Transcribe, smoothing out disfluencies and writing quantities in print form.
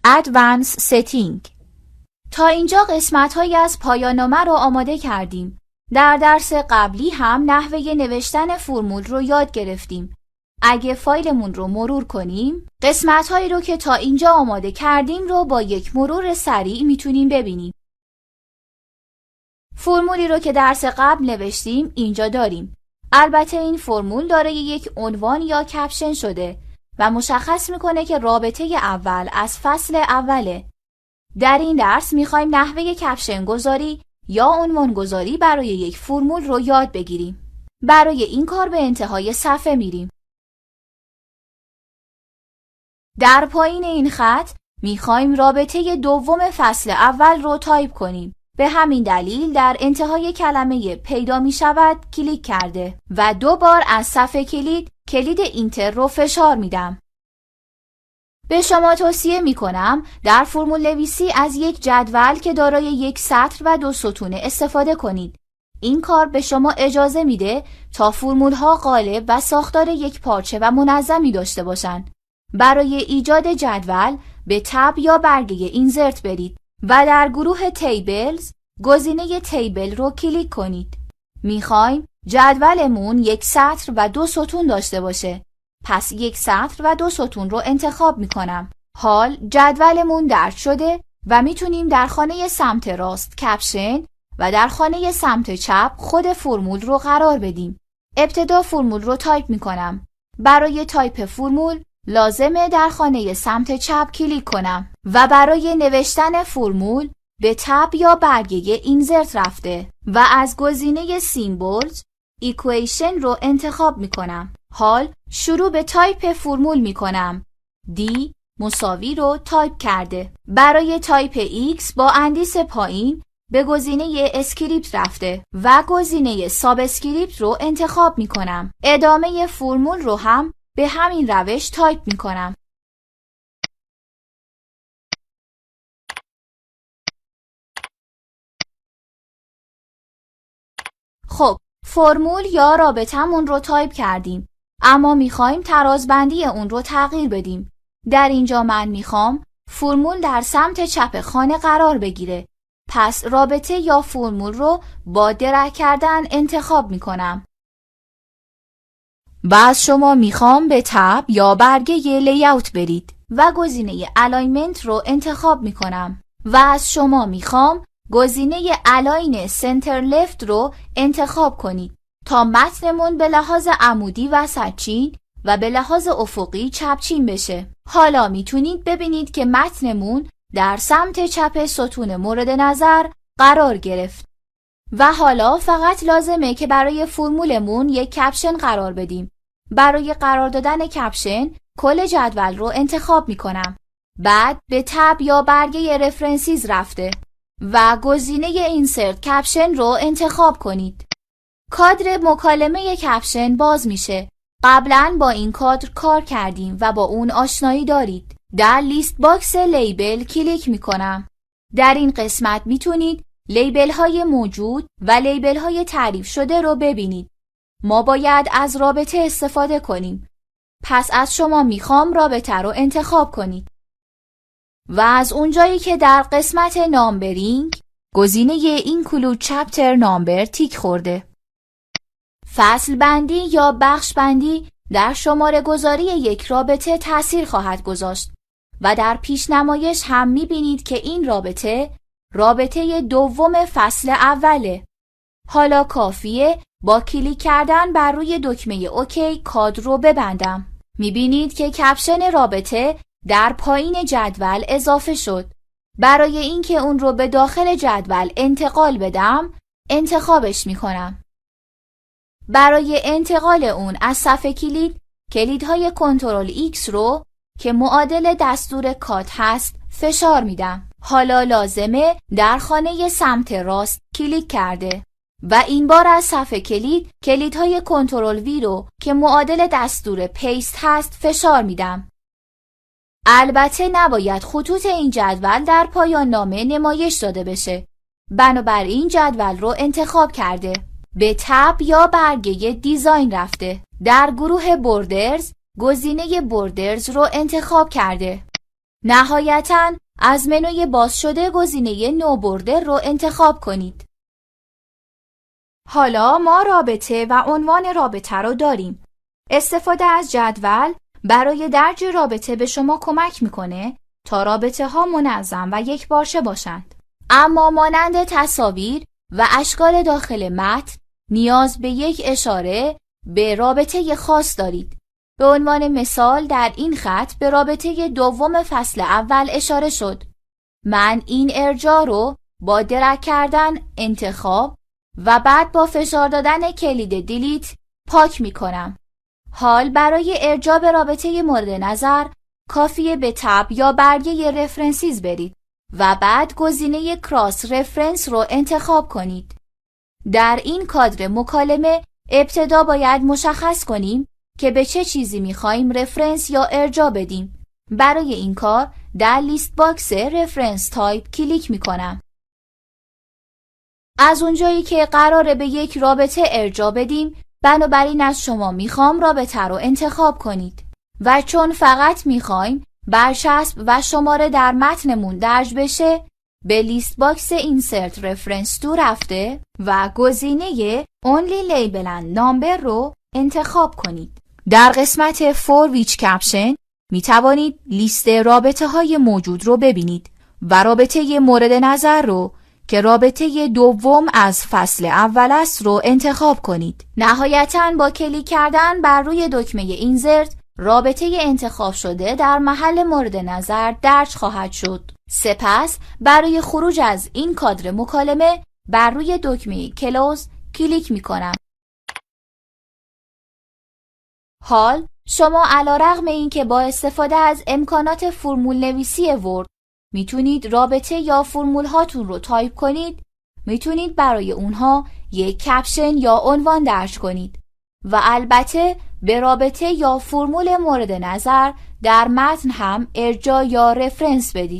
Advanced Setting. تا اینجا قسمت‌هایی از پایان‌نامه رو آماده کردیم. در درس قبلی هم نحوه نوشتن فرمول رو یاد گرفتیم. اگه فایلمون رو مرور کنیم، قسمت‌هایی رو که تا اینجا آماده کردیم رو با یک مرور سریع میتونیم ببینیم. فرمولی رو که درس قبل نوشتیم اینجا داریم. البته این فرمول دارای یک عنوان یا کپشن شده و مشخص میکنه که رابطه اول از فصل اوله. در این درس میخوایم نحوه کپشن گذاری یا عنوان گذاری برای یک فرمول رو یاد بگیریم. برای این کار به انتهای صفحه میریم. در پایین این خط میخوایم رابطه دوم فصل اول رو تایپ کنیم. به همین دلیل در انتهای کلمه پیدا می شود کلیک کرده و 2 بار از صفحه کلید اینتر رو فشار میدم. به شما توصیه می کنم در فرمول نویسی از یک جدول که دارای یک سطر و 2 ستونه استفاده کنید. این کار به شما اجازه میده تا فرمول ها قالب و ساختار یک پارچه و منظمی داشته باشند. برای ایجاد جدول به تب یا برگه اینسرت برید و در گروه تیبلز گزینه تیبل رو کلیک کنید. میخوایم جدولمون یک سطر و 2 ستون داشته باشه. پس یک سطر و 2 ستون رو انتخاب میکنم. حال جدولمون درج شده و میتونیم در خانه سمت راست کپشن و در خانه سمت چپ خود فرمول رو قرار بدیم. ابتدا فرمول رو تایپ میکنم. برای تایپ فرمول لازمه در خانه سمت چپ کلیک کنم و برای نوشتن فرمول به تب یا برگه اینسرت رفته و از گزینه سیمبلز ایکویشن رو انتخاب می کنم. حال شروع به تایپ فرمول می کنم. D مساوی رو تایپ کرده. برای تایپ X با اندیس پایین به گزینه اسکریپت رفته و گزینه ساب اسکریپت رو انتخاب می کنم. ادامه فرمول رو هم به همین روش تایپ می کنم. خب فرمول یا رابطمون رو تایپ کردیم، اما میخوایم ترازبندی اون رو تغییر بدیم. در اینجا من میخوام فرمول در سمت چپ خانه قرار بگیره. پس رابطه یا فرمول رو با درگ کردن انتخاب میکنم. و از شما میخوام به تب یا برگه لیاوت برید و گزینه الاینمنت رو انتخاب میکنم و از شما میخوام گزینه الاین سنتر لفت رو انتخاب کنید تا متنمون به لحاظ عمودی وسطچین و به لحاظ افقی چپچین بشه. حالا میتونید ببینید که متنمون در سمت چپ ستون مورد نظر قرار گرفت. و حالا فقط لازمه که برای فرمولمون یک کپشن قرار بدیم. برای قرار دادن کپشن کل جدول رو انتخاب میکنم. بعد به تب یا برگه رفرنسیز رفته و گزینه اینسرت کپشن رو انتخاب کنید. کادر مکالمه کپشن باز میشه. قبلا با این کادر کار کردیم و با اون آشنایی دارید. در لیست باکس لیبل کلیک میکنم. در این قسمت میتونید لیبل های موجود و لیبل های تعریف شده رو ببینید. ما باید از رابطه استفاده کنیم. پس از شما میخوام رابطه رو انتخاب کنید. و از اونجایی که در قسمت نامبرینگ گزینه اینکلود چپتر نامبر تیک خورده. فصل بندی یا بخش بندی در شماره گذاری یک رابطه تأثیر خواهد گذاشت و در پیشنمایش هم میبینید که این رابطه دوم فصل اوله. حالا کافیه با کلیک کردن بر روی دکمه اوکی کادر رو ببندم. میبینید که کپشن رابطه در پایین جدول اضافه شد. برای اینکه اون رو به داخل جدول انتقال بدم انتخابش میکنم. برای انتقال اون از صفحه کلیدهای کنترل X رو که معادل دستور کات هست فشار میدم. حالا لازمه در خانه سمت راست کلیک کرده و این بار از صفحه کلیدهای کنترل وی رو که معادل دستور پیست هست فشار میدم. البته نباید خطوط این جدول در پایان نامه نمایش داده بشه. بنابراین جدول رو انتخاب کرده. به تب یا برگه دیزاین رفته. در گروه بوردرز گزینه بوردرز رو انتخاب کرده. نهایتاً از منوی باز شده گزینه نو بوردر رو انتخاب کنید. حالا ما رابطه و عنوان رابطه رو داریم. استفاده از جدول برای درج رابطه به شما کمک میکنه تا رابطه ها منظم و یکپارچه باشند. اما مانند تصاویر و اشکال داخل متن نیاز به یک اشاره به رابطه خاص دارید. به عنوان مثال در این خط به رابطه دوم فصل اول اشاره شد. من این ارجاع رو با درگ کردن انتخاب و بعد با فشار دادن کلید دیلیت پاک می کنم. حال برای ارجاع به رابطه مورد نظر کافیه به تب یا برگه رفرنسیز برید و بعد گزینه کراس رفرنس رو انتخاب کنید. در این کادر مکالمه ابتدا باید مشخص کنیم که به چه چیزی می‌خوایم رفرنس یا ارجاع بدیم. برای این کار در لیست باکس رفرنس تایپ کلیک می‌کنم. از اونجایی که قراره به یک رابطه ارجاع بدیم، بنابراین از شما میخوام رابطه رو انتخاب کنید و چون فقط میخوایم برچسب و شماره در متنمون درج بشه، به لیست باکس اینسرت رفرنس تو رفته و گزینه Only Label and Number رو انتخاب کنید. در قسمت For Which Caption می توانید لیست رابطه های موجود رو ببینید و رابطه مورد نظر رو که رابطه دوم از فصل اول است رو انتخاب کنید. نهایتاً با کلیک کردن بر روی دکمه Insert رابطه انتخاب شده در محل مورد نظر درج خواهد شد. سپس برای خروج از این کادر مکالمه بر روی دکمه Close کلیک می کنم. حال شما علیرغم اینکه با استفاده از امکانات فرمول نویسی ورد میتونید رابطه یا فرمول هاتون رو تایپ کنید، میتونید برای اونها یک کپشن یا عنوان درج کنید و البته به رابطه یا فرمول مورد نظر در متن هم ارجاع یا رفرنس بدید.